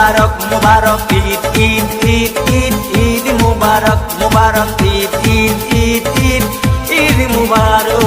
মুবারক মুবারক ঈদ ঈদ ঈদ ঈদ ঈদ মুবারক মুবারক ঈদ ঈদ ঈদ ঈদ ঈদ মুবারক।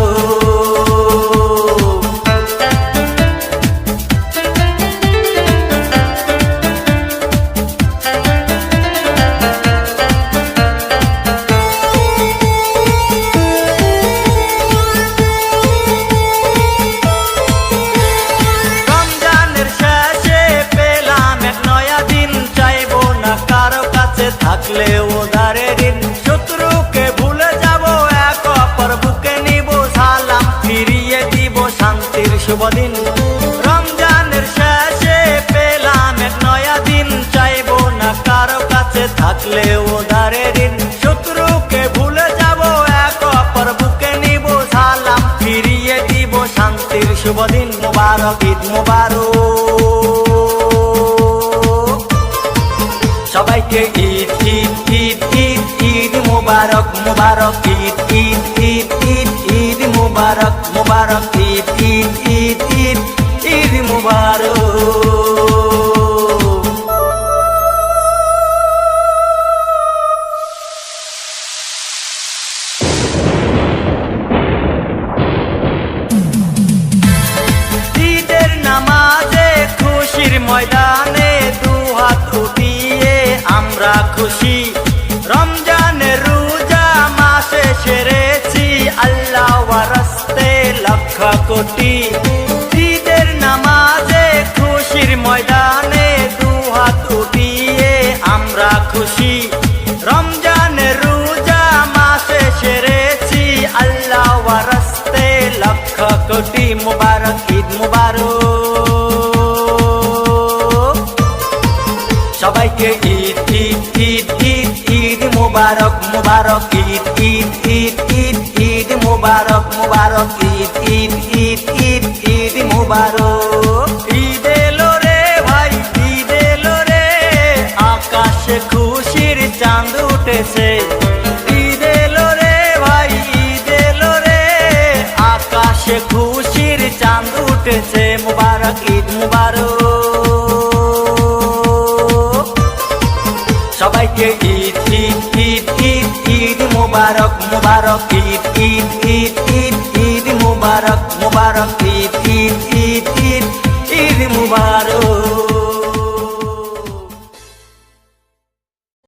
থাকলে ওধারে ঋণ শত্রুকে ভুলে যাব এক অপর বুকে নিব সালাম ফিরিয়ে দিব শান্তির শুভ দিন। রমজানের শেষে পেলাম এক নয়া দিন চাইব না কারো কাছে থাকলে ওধারে ঋণ শত্রুকে ভুলে যাব এক অপর বুকে নিব সালাম ফিরিয়ে দিব শান্তির শুভ দিন। মুবারক ঈদ মুবারক সবাইকে ঈদ ঈদ ঈদ ঈদ ঈদ মুবারক মুবারক ঈদ ঈদ ঈদ ঈদ ঈদ মুবারক মুবারক ঈদ ঈদ ঈদ ঈদ ঈদ মুবারক। ঈদের নামাজে খুশির ময়দানে দুহাত উঠিয়ে আমরা খুশি। রমজানের রোজা মাসে সেরেছি আল্লাহ ওয়ারাস্তে লক্ষ কোটি। ঈদের নামাজে খুশির ময়দানে দুহাত উঠিয়ে আমরা খুশি। রমজানের রোজা মাসে সেরেছি আল্লাহ ওয়ারাস্তে লক্ষ কোটি। মুবারক ঈদ মুবারক সবাইকে ঈদ ঈদ ঈদ ঈদ ঈদ মুবারক মুবারক ঈদ ঈদ ঈদ ঈদ ঈদ মুবারক মুবারক ঈদ ঈদ ঈদ ঈদ ঈদ মুবারক। ঈদ এলো রে ভাই ঈদ এলো রে আকাশে খুশির চাঁদ উঠেছে। ঈদ এলো রে ভাই ঈদ এলো রে আকাশে খুশির চাঁদ উঠেছে। মুবারক ঈদ মুবারক সবাইকে ঈদ ঈদ ঈদ ঈদ ঈদ মুবারক মুবারক ঈদ ঈদ ঈদ ঈদ ঈদ মুবারক মুবারক ঈদ ঈদ ঈদ ঈদ ঈদ মুবারক।